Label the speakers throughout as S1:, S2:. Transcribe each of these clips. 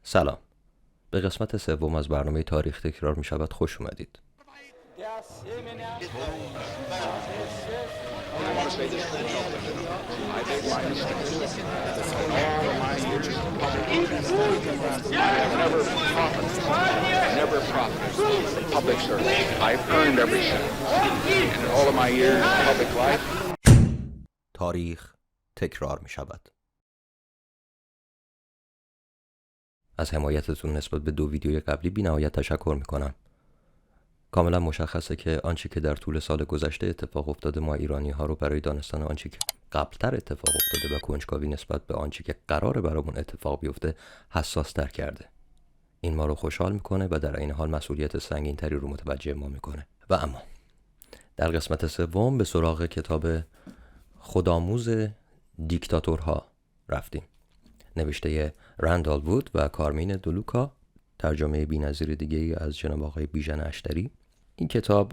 S1: سلام. به قسمت سوم از برنامه تاریخ تکرار می شود خوش اومدید. تاریخ تکرار می شود. از حمایتتون نسبت به 2 ویدیوی قبلی بی‌نهایت تشکر میکنم. کاملا مشخصه که آنچه که در طول سال گذشته اتفاق افتاده ما ایرانی ها رو برای دانستن آنچه که قبلتر اتفاق افتاده و کنجکاوی نسبت به آنچه که قراره برامون اتفاق بیفته حساس تر کرده. این ما رو خوشحال میکنه و در این حال مسئولیت سنگین تری رو متوجه ما میکنه. و اما در قسمت سوم به سراغ کتاب خودآموز دیکتاتورها رفتیم. نوشته رندال وود و کارمین دولوکا، ترجمه بی‌نظیر دیگه‌ای از جناب آقای بیژن اشتری. این کتاب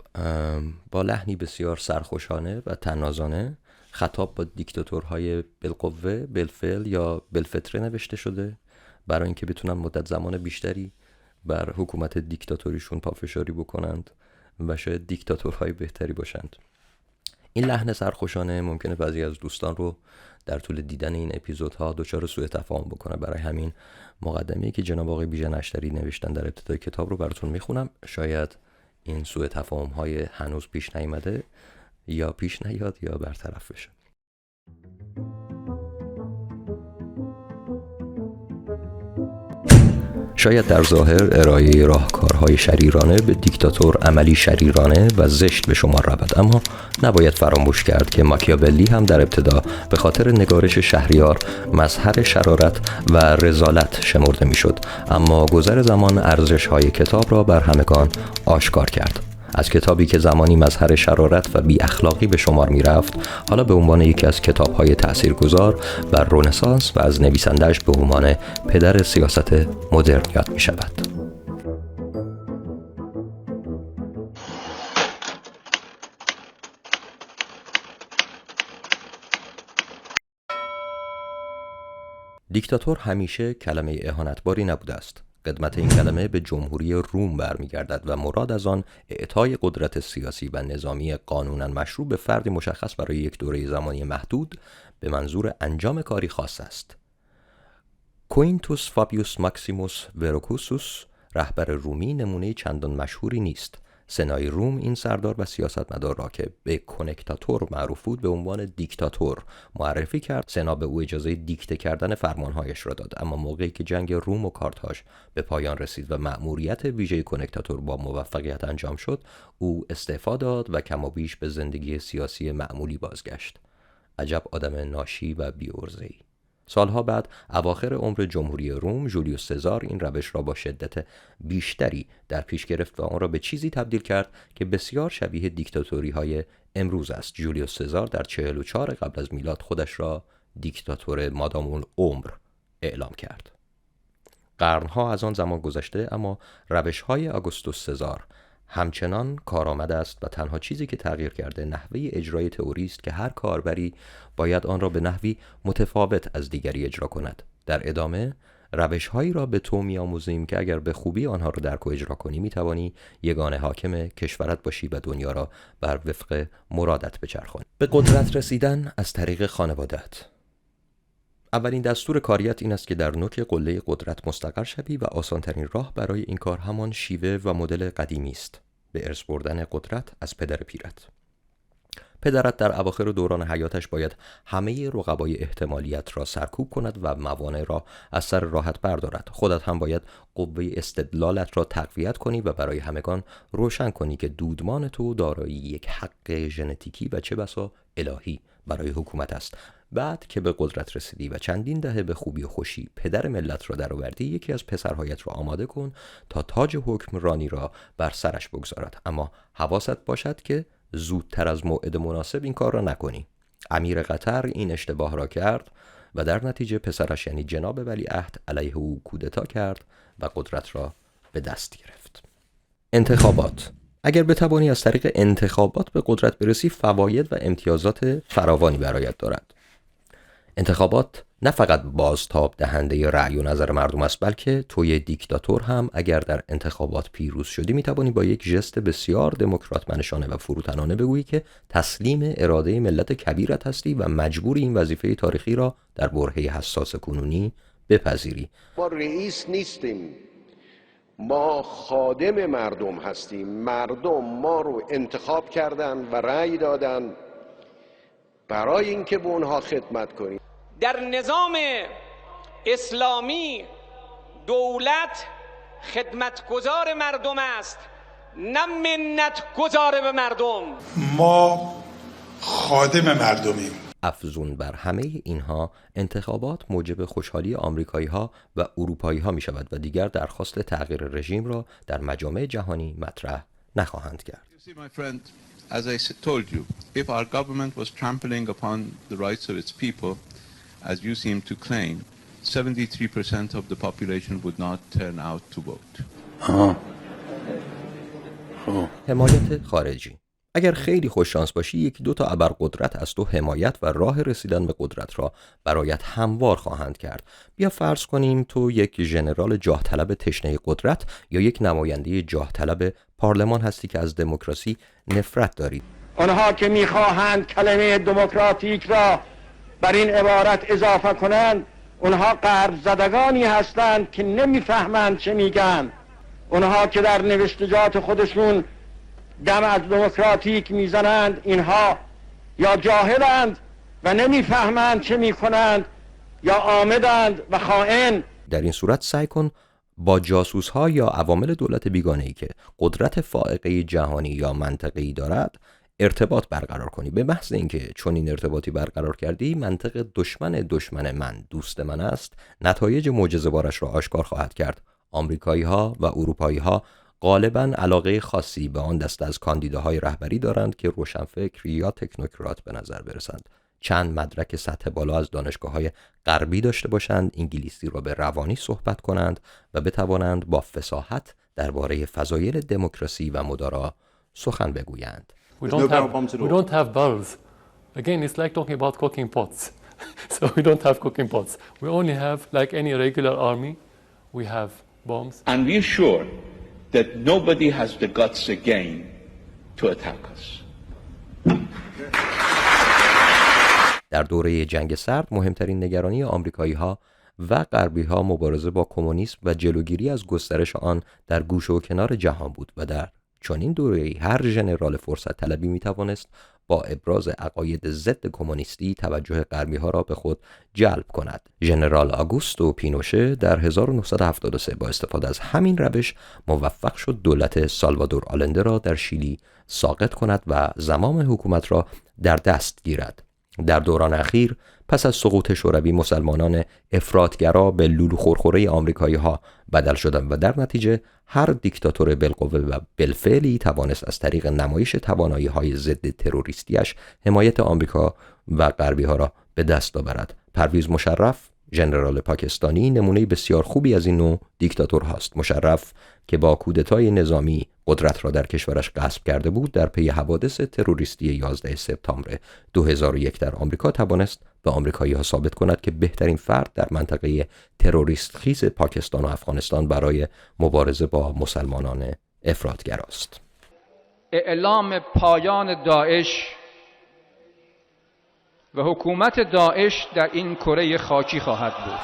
S1: با لحنی بسیار سرخوشانه و طنازانه خطاب با دیکتاتورهای بالقوه، بالفعل یا بالفطره نوشته شده برای اینکه بتونن مدت زمان بیشتری بر حکومت دیکتاتوریشون پافشاری بکنند و شاید دیکتاتورهای بهتری باشند. این لحن سرخوشانه ممکنه بعضی از دوستان رو در طول دیدن این اپیزودها دچار سوء تفاهم بکنه. برای همین مقدمه‌ای که جناب آقای بیژن اشتری نوشتن در ابتدای کتاب رو براتون میخونم. شاید این سوء تفاهم‌های هنوز پیش نیامده یا پیش نیاد یا برطرف بشه. شاید در ظاهر ارائه راهکارهای شریرانه به دیکتاتور عملی شریرانه و زشت به شمار رود، اما نباید فراموش کرد که ماکیاولی هم در ابتدا به خاطر نگارش شهریار مظهر شرارت و رذالت شمرده میشد، اما گذر زمان ارزش‌های کتاب را بر همگان آشکار کرد. از کتابی که زمانی مظهر شرارت و بی اخلاقی به شمار می رفت، حالا به عنوان یکی از کتاب‌های تأثیرگذار بر رنسانس و از نویسنده‌اش به عنوان پدر سیاست مدرن یاد می شود. دیکتاتور همیشه کلمه اهانتباری نبوده است. قدمت این کلمه به جمهوری روم برمیگردد و مراد از آن اعطای قدرت سیاسی و نظامی قانونا مشروع به فردی مشخص برای یک دوره زمانی محدود به منظور انجام کاری خاص است. کوینتوس فابیوس ماکسیموس وروکوسوس، رهبر رومی، نمونه چندان مشهوری نیست. سنای روم این سردار و سیاستمدار را که به کنکتاتور معروف بود به عنوان دیکتاتور معرفی کرد. سنا به او اجازه دیکته کردن فرمانهایش را داد، اما موقعی که جنگ روم و کارتاژ به پایان رسید و مأموریت ویژه کنکتاتور با موفقیت انجام شد، او استعفا داد و کم و بیش به زندگی سیاسی معمولی بازگشت. عجب آدم ناشی و بی‌عرضه‌ای. سالها بعد، اواخر عمر جمهوری روم، جولیوس سزار این روش را با شدت بیشتری در پیش گرفت و آن را به چیزی تبدیل کرد که بسیار شبیه دیکتاتوری‌های امروز است. جولیوس سزار در 44 قبل از میلاد خودش را دیکتاتور مادام العمر اعلام کرد. قرنها از آن زمان گذشته، اما روش‌های آگوستوس سزار همچنان کارآمد است و تنها چیزی که تغییر کرده نحوه اجرای تئوری است که هر کاربری باید آن را به نحوی متفاوت از دیگری اجرا کند. در ادامه روش‌هایی را به تو می‌آموزیم که اگر به خوبی آنها را درک و اجرا کنی می‌توانی یگانه حاکم کشورت باشی و دنیا را بر وفق مرادت بچرخانی. به قدرت رسیدن از طریق خانواده‌ات. اولین دستور کاریت این است که در نوک قله قدرت مستقر شوی و آسانترین راه برای این کار همان شیوه و مدل قدیمی است: به ارث بردن قدرت از پدر پیرت. پدرت در اواخر دوران حیاتش باید همه رقبای احتمالیت را سرکوب کند و موانع را از سر راهت بردارد. خودت هم باید قوه استدلالت را تقویت کنی و برای همگان روشن کنی که دودمان تو دارای یک حق ژنتیکی و چه بسا الهی برای حکومت است. بعد که به قدرت رسیدی و چندین دهه به خوبی و خوشی پدر ملت را درآوردی، یکی از پسرهایت را آماده کن تا تاج حکمرانی را بر سرش بگذارد، اما حواست باشد که زودتر از موعد مناسب این کار را نکنی. امیر قطر این اشتباه را کرد و در نتیجه پسرش یعنی جناب ولیعهد علیه او کودتا کرد و قدرت را به دست گرفت. انتخابات. اگر بتوانی از طریق انتخابات به قدرت برسی، فواید و امتیازات فراوانی برایت دارد. انتخابات نه فقط بازتاب دهنده رأی و نظر مردم است، بلکه توی دیکتاتور هم اگر در انتخابات پیروز شدی میتوانی با یک ژست بسیار دموکرات منشانه و فروتنانه بگویی که تسلیم اراده ملت کبیرت هستی و مجبوری این وظیفه تاریخی را در برهه حساس کنونی بپذیری.
S2: ما رئیس نیستیم، ما خادم مردم هستیم. مردم ما رو انتخاب کردن و رأی دادن برای اینکه به اونها خدمت کنیم.
S3: در نظام اسلامی دولت خدمتگزار مردم است، نه منتگزار به مردم.
S4: ما خادم مردمیم.
S1: افزون بر همه اینها، انتخابات موجب خوشحالی آمریکایی‌ها و اروپایی‌ها می شود و دیگر درخواست تغییر رژیم را در مجامع جهانی مطرح نخواهند کرد.
S5: As I told you, if our government was trampling upon the rights of its people, as you seem to claim, 73% of the population would not turn out to vote.
S1: حمایت خارجی. اگر خیلی خوششانس باشی، یکی دو تا ابرقدرت از تو حمایت و راه رسیدن به قدرت را برایت هموار خواهند کرد. بیا فرض کنیم تو یک ژنرال جاه طلب تشنه قدرت یا یک نماینده جاه طلب پارلمان هستی که از دموکراسی نفرت داری.
S6: آنها که میخواهند کلمه دموکراتیک را بر این عبارت اضافه کنند، اونها غرب زدگانی هستند که نمیفهمند چه میگن. اونها که در نوشتجات خودشون دم از دموکراتیک میزنند، اینها یا جاهلند و نمیفهمند چه میکنند یا عامدند و خائن.
S1: در این صورت سعی کن با جاسوس‌ها یا عوامل دولت بیگانه‌ای که قدرت فائقه جهانی یا منطقه‌ای دارد ارتباط برقرار کنی. به محض اینکه چون این ارتباطی برقرار کردی، منطق دشمن من دوست من است نتایج معجزه‌بارش را آشکار خواهد کرد. آمریکایی‌ها و اروپایی‌ها غالباً علاقه خاصی به آن دسته از کاندیداهای رهبری دارند که روشنفکر یا تکنوکرات به نظر برسند، چند مدرک سطح بالا از دانشگاه‌های غربی داشته باشند، انگلیسی را به روانی صحبت کنند و بتوانند با فصاحت درباره فضایل دموکراسی و مدارا سخن بگویند.
S7: We don't have bulbs. Again, it's like talking about cooking pots. So we don't have cooking pots. We only have, like any regular army, we have bombs.
S8: And we're sure that nobody has the guts again to attack us.
S1: در دوره جنگ سرد مهمترین نگرانی آمریکایی‌ها و غربی‌ها مبارزه با کمونیسم و جلوگیری از گسترش آن در گوشه و کنار جهان بود و در چنین دوره‌ای هر ژنرال فرصت طلبی می‌توانست با ابراز عقاید ضد کمونیستی توجه غربی‌ها را به خود جلب کند. ژنرال آگوستو پینوشه در 1973 با استفاده از همین روش موفق شد دولت سالوادور آلنده را در شیلی ساقط کند و زمام حکومت را در دست گیرد. در دوران اخیر پس از سقوط شوروی مسلمانان افراطگرا به لولو خورخوره آمریکایی‌ها بدل شدند و در نتیجه هر دیکتاتور بالقوه و بالفعلی توانست از طریق نمایش توانایی‌های ضد تروریستیش حمایت آمریکا و غربی‌ها را به دست آورد. پرویز مشرف، ژنرال پاکستانی، نمونه بسیار خوبی از این نوع دیکتاتور هاست. مشرف که با کودتای نظامی قدرت را در کشورش غصب کرده بود، در پی حوادث تروریستی 11 سپتامبر 2001 در آمریکا توانست به آمریکایی‌ها ثابت کند که بهترین فرد در منطقه تروریست خیز پاکستان و افغانستان برای مبارزه با مسلمانان افراطگراست.
S9: اعلام پایان داعش و حکومت داعش در این کره خاکی خواهد بود.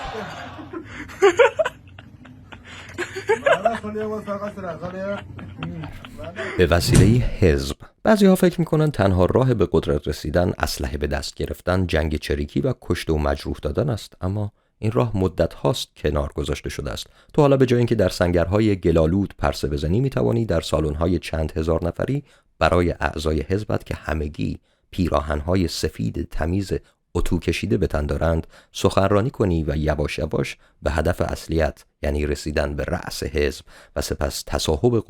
S1: به وسیله حزب. بعضی‌ها فکر می‌کنند تنها راه به قدرت رسیدن اسلحه به دست گرفتن، جنگ چریکی و کشته و مجروح دادن است، اما این راه مدت هاست کنار گذاشته شده است. تو حالا به جای اینکه در سنگرهای گلالود پرسه بزنی، می‌توانی در سالن‌های چند هزار نفری برای اعضای حزبت که همگی پیراهن‌های سفید تمیز اتو کشیده به تن دارند سخنرانی کنی و یواش یواش به هدف اصلیت، یعنی رسیدن به رأس حزب و سپس تصاحب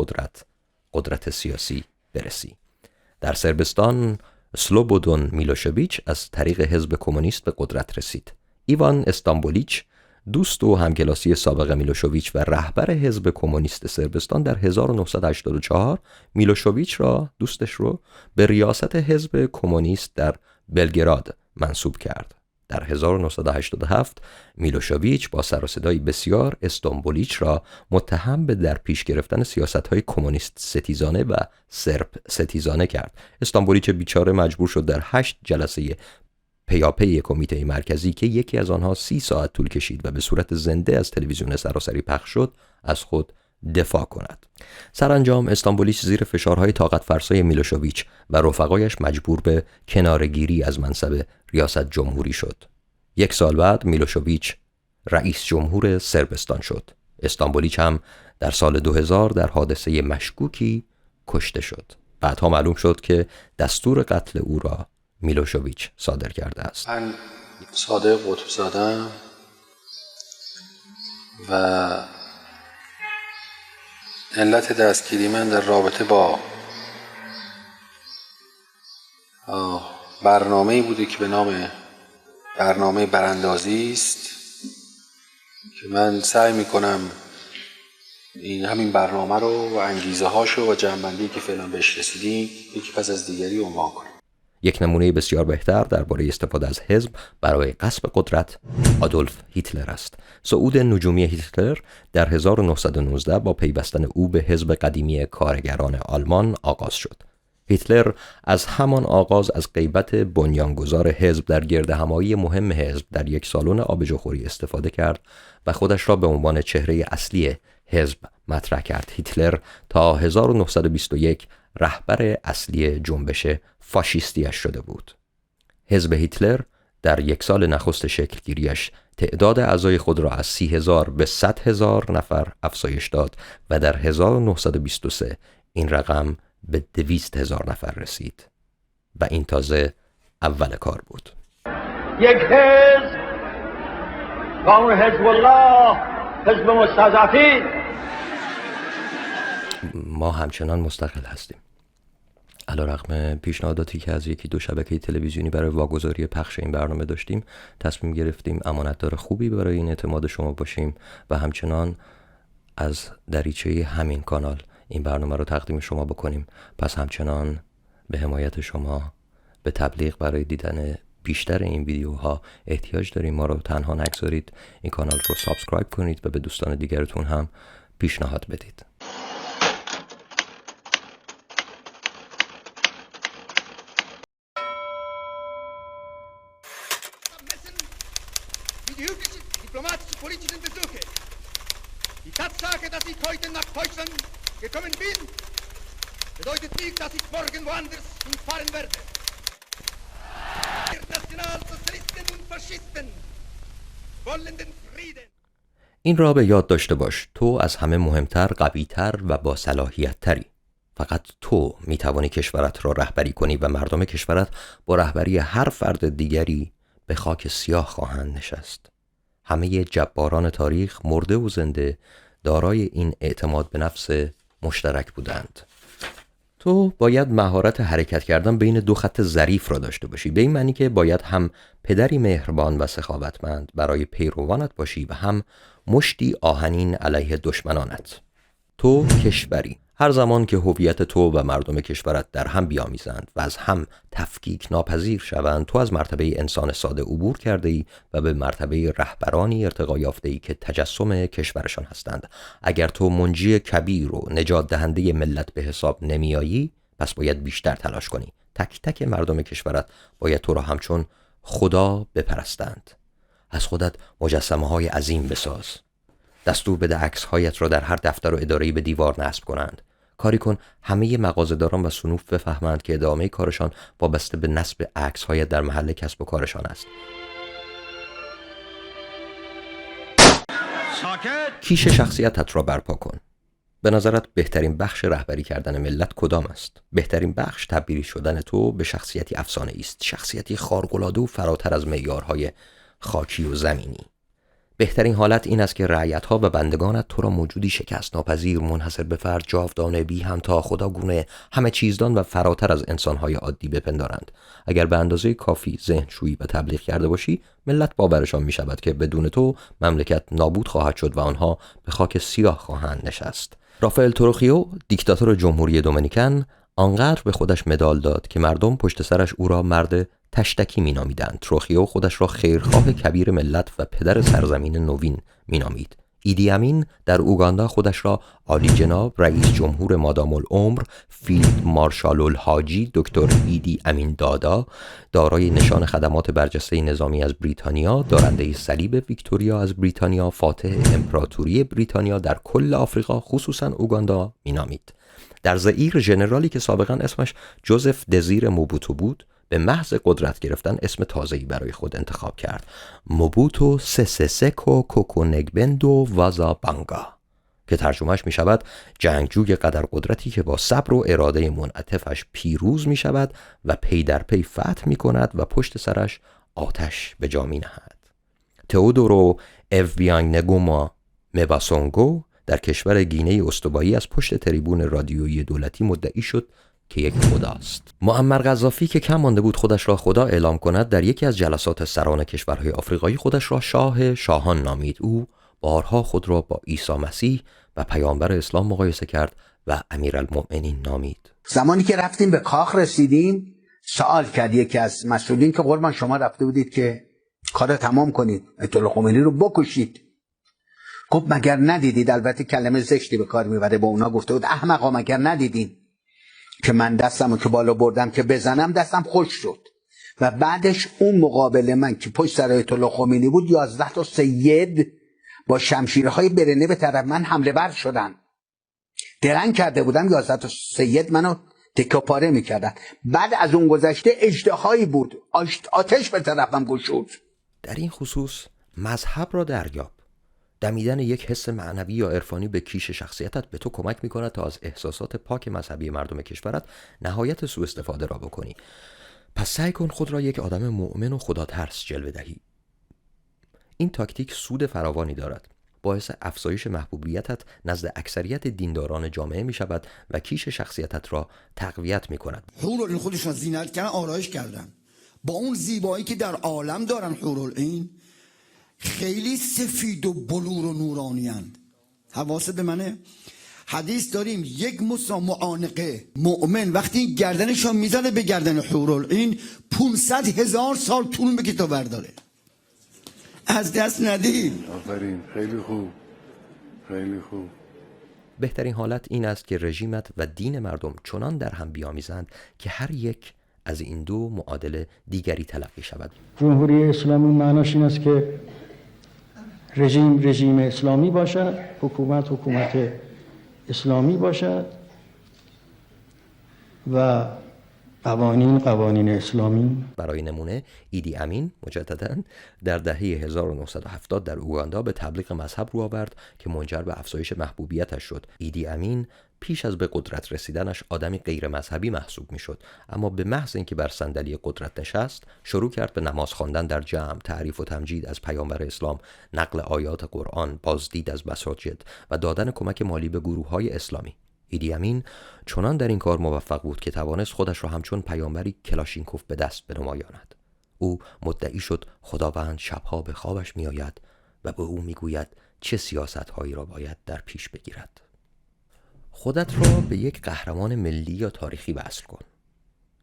S1: قدرت سیاسی برسی. در صربستان سلوبودون میلوشویچ از طریق حزب کمونیست به قدرت رسید. ایوان استانبولیچ، دوست و همکلاسی سابق میلوشویچ و رهبر حزب کمونیست صربستان، در 1984 میلوشویچ را دوستش رو به ریاست حزب کمونیست در بلگراد منصوب کرد. در 1987 میلوشویچ با سر و صدای بسیار استامبولیچ را متهم به در پیش گرفتن سیاست‌های کمونیست ستیزانه و سرب ستیزانه کرد. استامبولیچ بیچاره مجبور شد در 8 جلسه پیاپی کمیته مرکزی که یکی از آنها 30 ساعت طول کشید و به صورت زنده از تلویزیون سراسری پخش شد، از خود دفاع کند. سرانجام استامبولیچ زیر فشارهای طاقت فرسای میلوشویچ و رفقایش مجبور به کناره‌گیری از منصب ریاست جمهوری شد. 1 سال بعد میلوشویچ رئیس جمهور صربستان شد. استامبولیچ هم در سال 2000 در حادثه مشکوکی کشته شد. بعدها معلوم شد که دستور قتل او را میلوشویچ صادر کرده است.
S10: من صادق قطب‌زاده‌ام و علت دستگیری من در رابطه با برنامه‌ای بوده که به نام برنامه براندازی است که من سعی می‌کنم همین برنامه رو و انگیزه هاشو و جنبندی که فعلا بهش رسیدیم یکی پس از دیگری عنوان کنم.
S1: یک نمونه بسیار بهتر درباره استفاده از حزب برای غصب قدرت آدولف هیتلر است. صعود نجومی هیتلر در 1919 با پیوستن او به حزب قدیمی کارگران آلمان آغاز شد. هیتلر از همان آغاز از غیبت بنیانگذار حزب در گردهمایی مهم حزب در یک سالن آبجوخوری استفاده کرد و خودش را به عنوان چهره اصلی حزب مطرح کرد. هیتلر تا 1921 رهبر اصلی جنبش فاشیستیش شده بود. حزب هیتلر در 1 سال نخست شکلگیریش تعداد اعضای خود را از 30,000 به 100,000 نفر افزایش داد و در 1923 این رقم به 200,000 نفر رسید و این تازه اول کار بود.
S6: یک حزب و اون حزب الله، حزب مستضعفین.
S1: ما همچنان مستقل هستیم. علیرغم پیشنهاداتی که از 1-2 شبکه تلویزیونی برای واگذاری پخش این برنامه داشتیم، تصمیم گرفتیم امانتدار خوبی برای این اعتماد شما باشیم و همچنان از دریچه همین کانال این برنامه رو تقدیم شما بکنیم. پس همچنان به حمایت شما، به تبلیغ برای دیدن بیشتر این ویدیوها احتیاج داریم. ما رو تنها نگذارید، این کانال رو سابسکرایب کنید و به دوستان دیگرتون هم پیشنهاد بدید.
S11: Die üblichen diplomatischen Besuche. Die Tatsache, dass ich heute nach Deutschland gekommen bin, bedeutet nicht, dass ich morgen woanders hinfahren werde. Die Nationalsozialisten und Faschisten wollen den Frieden.
S1: این را به یاد داشته باش، تو از همه مهمتر، قویتر و با صلاحیت تری. فقط تو میتوانی کشورت را رهبری کنی و مردم کشورت با رهبری هر فرد دیگری به خاک سیاه خواهند نشست. همه جباران تاریخ مرده و زنده دارای این اعتماد به نفس مشترک بودند. تو باید مهارت حرکت کردن بین 2 خط ظریف را داشته باشی، به این معنی که باید هم پدری مهربان و سخاوتمند برای پیروانت باشی و هم مشتی آهنین علیه دشمنانت. تو کشوری. هر زمان که هویت تو و مردم کشورت در هم بیامیزند و از هم تفکیک ناپذیر شوند، تو از مرتبه انسان ساده عبور کرده ای و به مرتبه رهبرانی ارتقا یافته ای که تجسم کشورشان هستند. اگر تو منجی کبیر و نجات دهنده ملت به حساب نمیایی، پس باید بیشتر تلاش کنی. تک تک مردم کشورت باید تو را همچون خدا بپرستند. از خودت مجسمه های عظیم بساز. دستور بده عکس‌هایت را در هر دفتر و اداره‌ای به دیوار نصب کنند. کاری کن همه مغازه‌داران و صنوف بفهمند که ادامه کارشان وابسته به نصب عکس‌هایت در محل کسب و کارشان است. کیش شخصیتت را برپا کن. به نظرت بهترین بخش رهبری کردن ملت کدام است؟ بهترین بخش تبدیل شدن تو به شخصیتی افسانه‌ای است، شخصیتی خارق‌العاده و فراتر از معیارهای خاکی و زمینی. بهترین حالت این است که رعیت‌ها و بندگانت تو را موجودی شکست ناپذیر، منحصر به فرد، جاودانه، بی همتا، خداگونه، همه چیزدان و فراتر از انسان‌های عادی بپندارند. اگر به اندازه کافی ذهن‌شویی و تبلیغ کرده باشی، ملت باورشان می‌شود که بدون تو مملکت نابود خواهد شد و آنها به خاک سیاه خواهند نشست. رافائل تروخیو، دیکتاتور جمهوری دومینیکن، آنقدر به خودش مدال داد که مردم پشت سرش او را مرد تشتکی مینامیدند. تروخیو خودش را خیرخواه کبیر ملت و پدر سرزمین نوین مینامید. ایدی امین در اوگاندا خودش را عالی جناب رئیس جمهور مادام العمر فیلد مارشال الحاجی دکتر ایدی امین دادا، دارای نشان خدمات برجسته نظامی از بریتانیا، دارنده صلیب ویکتوریا از بریتانیا، فاتح امپراتوری بریتانیا در کل آفریقا خصوصا اوگاندا مینامید. در زئیر ژنرالی که سابقا اسمش جوزف دزیر موبوتو بود، به محض قدرت گرفتن اسم تازه‌ای برای خود انتخاب کرد: موبوتو سسه سکو کوکو نگبندو وازا بانگا، که ترجمهش می شود جنگجوی قدر قدرتی که با صبر و اراده منعطفش پیروز می شود و پی در پی فتح می کند و پشت سرش آتش به جا می نهد. تئودورو اویانگ نگوما مباسونگو در کشور گینه استوایی از پشت تریبون رادیویی دولتی مدعی شد که یک خداست. معمر قذافی که کم مانده بود خودش را خدا اعلام کند، در یکی از جلسات سران کشورهای آفریقایی خودش را شاه شاهان نامید. او بارها خود را با عیسی مسیح و پیامبر اسلام مقایسه کرد و امیرالمؤمنین نامید.
S12: زمانی که رفتیم به کاخ رسیدیم، سوال کرد یکی از مسئولین که قربان شما رفته بودید که کار تمام کنید، آیت الله خمینی رو بکشید. گفت مگر ندیدید؟ البته کلمه زشتی به کار میبره، با اونا گفته بود احمقا مگر ندیدین که من دستمو که بالا بردم که بزنم دستم خوش شد. و بعدش اون مقابل من که پشت سر آیت الله خمینی بود 11 تا سید با شمشیرهای برنه به طرف من حمله ور شدن. درنگ کرده بودم 11 تا سید منو تکه پاره میکردن. بعد از اون گذشته اژدهایی بود، آتش به طرفم گشود.
S1: در این خصوص مذهب را دریاب. دمیدن یک حس معنوی یا عرفانی به کیش شخصیتت به تو کمک میکند تا از احساسات پاک مذهبی مردم کشورت نهایت سوء استفاده را بکنی. پس سعی کن خود را یک آدم مؤمن و خداترس جلوه دهی. این تاکتیک سود فراوانی دارد. باعث افزایش محبوبیتت نزد اکثریت دینداران جامعه می شود و کیش شخصیتت را تقویت می کند.
S13: حورالعین خودشان زینت کردن، آرایش کردن، با اون زیبایی که در عالم دارن. حورالعین خیلی سفید و بلور و نورانی‌اند. حواست به منه؟ حدیث داریم یک معانقه مؤمن وقتی گردنشان میزنه به گردن حورالعین 500,000 سال طول میکشه تا برداره. از دست ندید.
S14: آفرین، خیلی خوب، خیلی خوب.
S1: بهترین حالت این است که رژیمت و دین مردم چنان در هم بیامیزند که هر یک از این دو معادل دیگری تلقی شود.
S6: جمهوری اسلامی معناش این است که رژیم اسلامی باشد، حکومت اسلامی باشد و قوانین اسلامی.
S1: برای نمونه ایدی امین مجدداً در دهه 1970 در اوگاندا به تبلیغ مذهب رو آورد که منجر به افزایش محبوبیتش شد. ایدی امین پیش از به قدرت رسیدنش آدمی غیر مذهبی محسوب میشد، اما به محض اینکه بر صندلی قدرت نشست شروع کرد به نماز خواندن در جمع، تعریف و تمجید از پیامبر اسلام، نقل آیات قرآن، بازدید از مساجد و دادن کمک مالی به گروه‌های اسلامی. ایدی امین چنان در این کار موفق بود که توانست خودش را همچون پیامبری کلاشینکوف به دست بنمایاند. او مدعی شد خداوند شبها به خوابش میآید و به او میگوید چه سیاست‌هایی را باید در پیش بگیرد. خودت را به یک قهرمان ملی یا تاریخی وصل کن.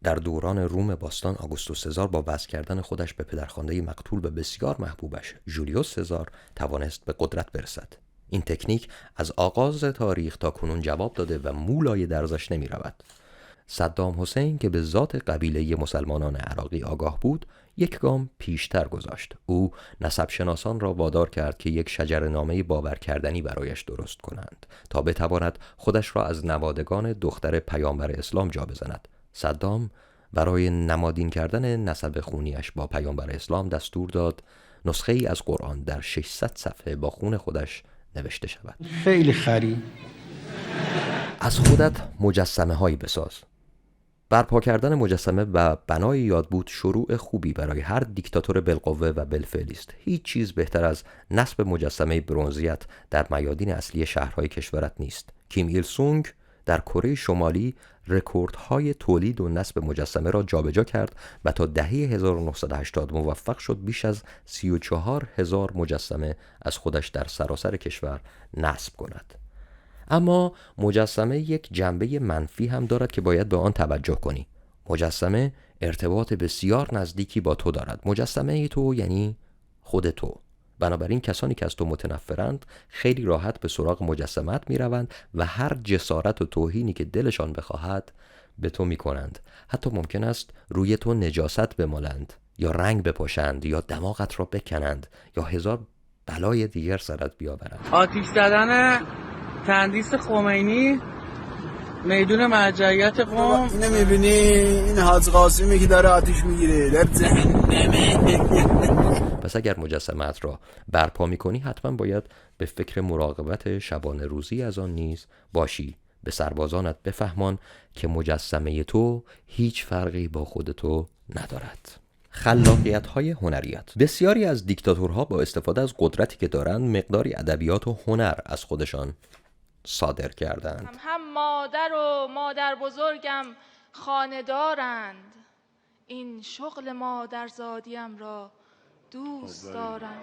S1: در دوران روم باستان آگوستوس سزار با وصل کردن خودش به پدرخوانده مقتول و بسیار محبوبش جولیوس سزار توانست به قدرت برسد. این تکنیک از آغاز تاریخ تا کنون جواب داده و مولای درزش نمی رود. صدام حسین که به ذات قبیله مسلمانان عراقی آگاه بود، یک گام پیشتر گذاشت. او نسب شناسان را وادار کرد که یک شجره‌نامه باور کردنی برایش درست کنند تا بتواند خودش را از نوادگان دختر پیامبر اسلام جا بزند. صدام برای نمادین کردن نسب خونیش با پیامبر اسلام دستور داد نسخه ای از قرآن در 600 صفحه با خون خودش نوشته شود.
S6: خیلی خری.
S1: از خودت مجسمه هایی بساز. برپا کردن مجسمه و بنای یادبود شروع خوبی برای هر دیکتاتور بالقوه و بالفعل است. هیچ چیز بهتر از نصب مجسمه برنزیت در میادین اصلی شهرهای کشورت نیست. کیم ایل سونگ در کره شمالی رکوردهای تولید و نصب مجسمه را جابجا کرد و تا دهه 1980 موفق شد بیش از 34,000 مجسمه از خودش در سراسر کشور نصب کند. اما مجسمه یک جنبه منفی هم دارد که باید به آن توجه کنی. مجسمه ارتباط بسیار نزدیکی با تو دارد. مجسمه تو یعنی خود تو. بنابراین کسانی که از تو متنفرند خیلی راحت به سراغ مجسمت می روند و هر جسارت و توهینی که دلشان بخواهد به تو می کنند. حتی ممکن است روی تو نجاست بمالند یا رنگ بپاشند یا دماغت را بکنند یا هزار بلای دیگر سرت بیاورند.
S15: آتیش زدن تندیس خمینی میدون مرجعیت قم.
S16: اینو میبینی؟ این حاج قاسمی که داره آتیش میگیره.
S1: پس اگر مجسمت را برپا میکنی حتما باید به فکر مراقبت شبانه روزی از آن نیز باشی. به سربازانت بفهمان که مجسمه تو هیچ فرقی با خود تو ندارد. خلاقیت‌های هنریت. بسیاری از دیکتاتورها با استفاده از قدرتی که دارند مقداری ادبیات و هنر از خودشان صادر کردند.
S17: هم مادر و مادر بزرگم خانه‌دارند، این شغل مادرزادیم را دوست دارم.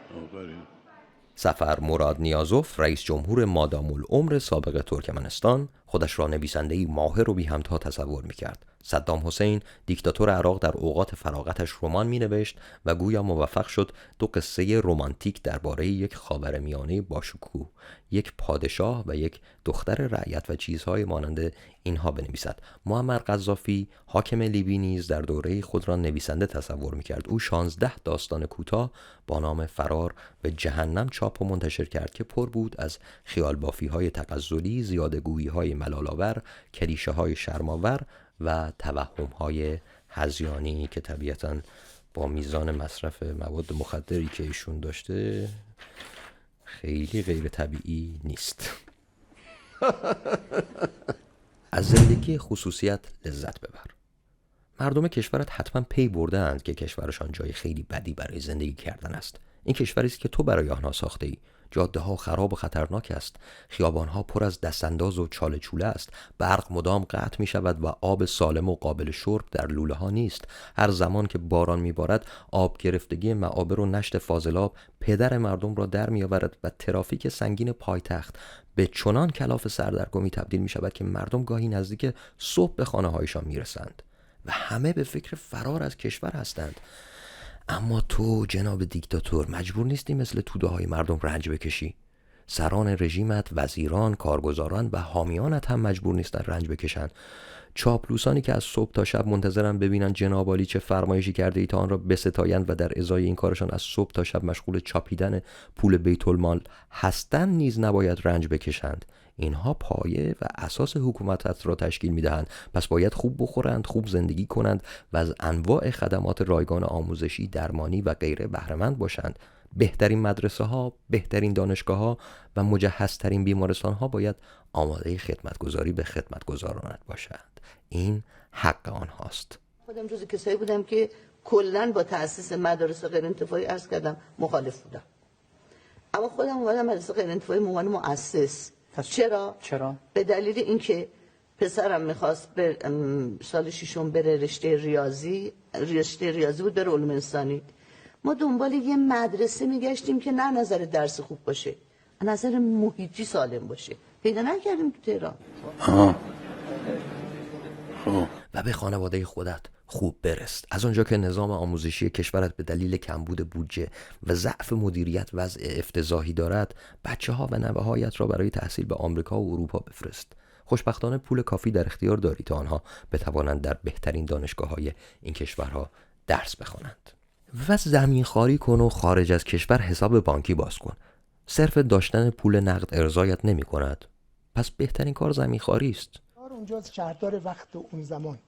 S1: سفر مراد نیازوف، رئیس جمهور مادام العمر سابق ترکمنستان، خودش را نویسنده‌ای ماهر و بی همتا تصور می‌کرد. صدام حسین دیکتاتور عراق در اوقات فراغتش رمان می‌نوشت و گویا موفق شد 2 قصه رمانتیک درباره یک خاورمیانه باشکوه، یک پادشاه و یک دختر رعیت و چیزهای مانند اینها بنویسد. معمر قذافی حاکم لیبی نیز در دوره خود را نویسنده تصور می‌کرد. او 16 داستان کوتاه با نام فرار به جهنم چاپ و منتشر کرد که پر بود از خیالبافی‌های تغزلی، زیادگویی‌های ملال‌آور، کلیشه‌های شرم‌آور و توهم‌های هذیانی که طبیعتاً با میزان مصرف مواد مخدری که ایشون داشته خیلی غیر طبیعی نیست. از زندگی خصوصیت لذت ببر. مردم کشورت حتما پی برده‌اند که کشورشان جای خیلی بدی برای زندگی کردن است. این کشوری است که تو برای آنها ساخته‌ای. جاده‌ها خراب و خطرناک است. خیابان‌ها پر از دستانداز و چاله چوله است. برق مدام قطع می‌شود و آب سالم و قابل شرب در لوله‌ها نیست. هر زمان که باران می‌بارد، آب گرفتگی معابر و نشت فاضلاب پدر مردم را در می‌آورد و ترافیک سنگین پایتخت به چنان کلاف سردرگمی تبدیل می‌شود که مردم گاهی نزدیک صبح به خانه‌هایشان می‌رسند و همه به فکر فرار از کشور هستند. اما تو جناب دیکتاتور مجبور نیستی مثل توده‌های مردم رنج بکشی. سران رژیمت، وزیران، کارگزاران و حامیانت هم مجبور نیستن رنج بکشن. چاپلوسانی که از صبح تا شب منتظرن ببینن جناب عالی چه فرمایشی کرده ای تا آن را بستایند و در ازای این کارشان از صبح تا شب مشغول چاپیدن پول بیت المال هستند نیز نباید رنج بکشند. اینها پایه و اساس حکومتت را تشکیل میدهند. پس باید خوب بخورند، خوب زندگی کنند و از انواع خدمات رایگان آموزشی، درمانی و غیره بهره‌مند باشند. بهترین مدرسه ها، بهترین دانشگاه ها و مجهزترین بیمارستان ها باید آماده خدمتگزاری به خدمتگزارانت باشند. این حق آنهاست.
S18: خودم جز کسایی بودم که کلاً با تأسیس مدارس غیر انتفاعی عرض کردم مخالف بودم. اما خودم اومدم مدرسه غیر انتفاعی به عنوان مؤسس. چرا؟ به دلیل اینکه پسرم میخواست سال 6 بره رشته ریاضی بود، بره علوم انسانی. ما دنبال یه مدرسه میگشتیم که نه نظر درس خوب باشه، نظر محیطی سالم باشه. پیدا نکردیم تو تهران.
S1: و به خانواده خودت خوب برست. از آنجا که نظام آموزشی کشورت به دلیل کمبود بودجه و ضعف مدیریت وضع افتضاحی دارد، بچه‌ها و نوه‌هایت را برای تحصیل به آمریکا و اروپا بفرست. خوشبختانه پول کافی در اختیار داری تا آنها بتوانند در بهترین دانشگاه‌های این کشورها درس بخوانند. و زمین خاری کن و خارج از کشور حساب بانکی باز کن. صرف داشتن پول نقد ارضایت نمی کند. پس بهترین کار زمین خاری است.
S19: اونجا شهردار وقت اون زمان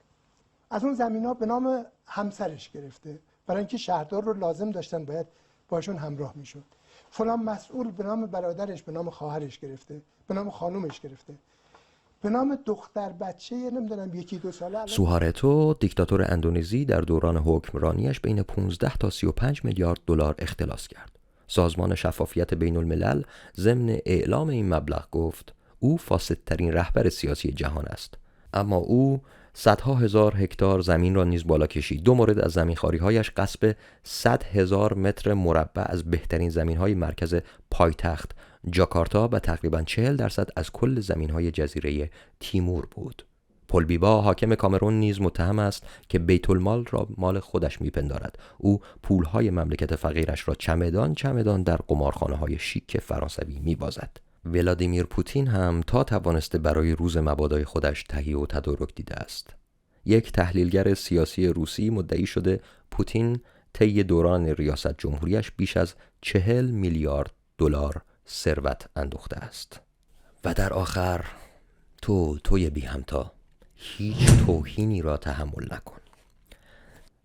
S19: از اون زمینا به نام همسرش گرفته، برای اینکه شهردار رو لازم داشتن باید باشون همراه میشد. فلان مسئول به نام برادرش، به نام خواهرش گرفته، به نام خانومش گرفته، به نام دختر بچه نمیدونم 1-2 ساله.
S1: سوهارتو دیکتاتور اندونزی در دوران حکمرانیش بین 15 تا 35 میلیارد دلار اختلاس کرد. سازمان شفافیت بین الملل ضمن اعلام این مبلغ گفت او فاسدترین رهبر سیاسی جهان است. اما او صدها هزار هکتار زمین را نیز بالا کشید. 2 مورد از زمینخواری‌هایش غصب 100,000 متر مربع از بهترین زمین‌های مرکز پایتخت جاکارتا و تقریباً 40% از کل زمین‌های جزیره تیمور بود. پل بیبا حاکم کامرون نیز متهم است که بیت المال را مال خودش میپندارد. او پولهای مملکت فقیرش را چمدان در قمارخانه‌های شیک فرانسوی میبازد. ولادیمیر پوتین هم تا توانسته برای روز مبادای خودش تهیه و تدارک دیده است. یک تحلیلگر سیاسی روسی مدعی شده پوتین طی دوران ریاست جمهوریش بیش از 40 میلیارد دلار ثروت اندوخته است. و در آخر توی بی همتا هیچ توهینی را تحمل نکن.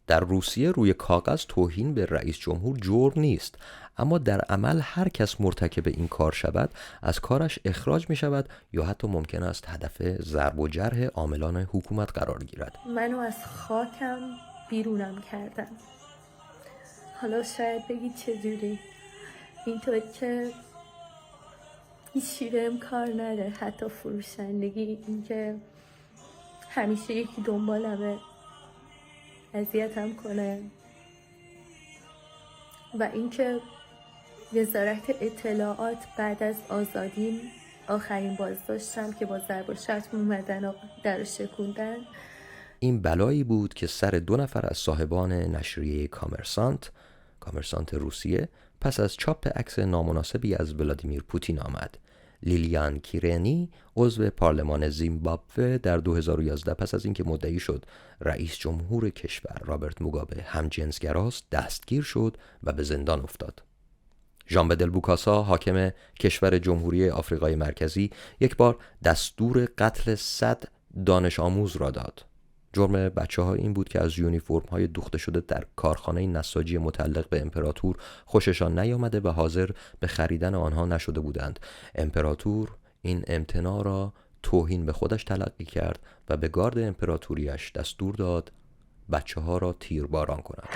S1: در روسیه روی کاغذ توهین به رئیس جمهور جرم نیست، اما در عمل هر کس مرتکب این کار شود از کارش اخراج می شود یا حتی ممکن است هدف ضرب و جرح عاملان حکومت قرار گیرد.
S20: منو از خاکم بیرونم کردن. حالا شاید بگید چجوری؟ اینطور که هیچی بهم کار نده، حتی فروشندگی، اینکه همیشه یکی دنبالمه اذیتم کنه و اینکه وزارت اطلاعات بعد از آزادیم آخرین بازداشتم که با ضرب و شتم اومدن و در شکوندن.
S1: این بلایی بود که سر 2 نفر از صاحبان نشریه کامرسانت روسیه پس از چاپ عکس نامناسبی از ولادیمیر پوتین آمد. لیلیان کیرنی عضو پارلمان زیمبابوه در 2011 پس از اینکه مدعی شد رئیس جمهور کشور رابرت موگابه همجنسگراست دستگیر شد و به زندان افتاد. ژان بدل بوکاسا حاکم کشور جمهوری آفریقای مرکزی یک بار دستور قتل 100 دانش آموز را داد. جرم بچه‌ها این بود که از یونیفرم‌های دوخته شده در کارخانه نساجی متعلق به امپراتور خوششان نیامده و حاضر به خریدن آنها نشده بودند. امپراتور این امتناع را توهین به خودش تلقی کرد و به گارد امپراتوریش دستور داد بچه‌ها را تیرباران کنند.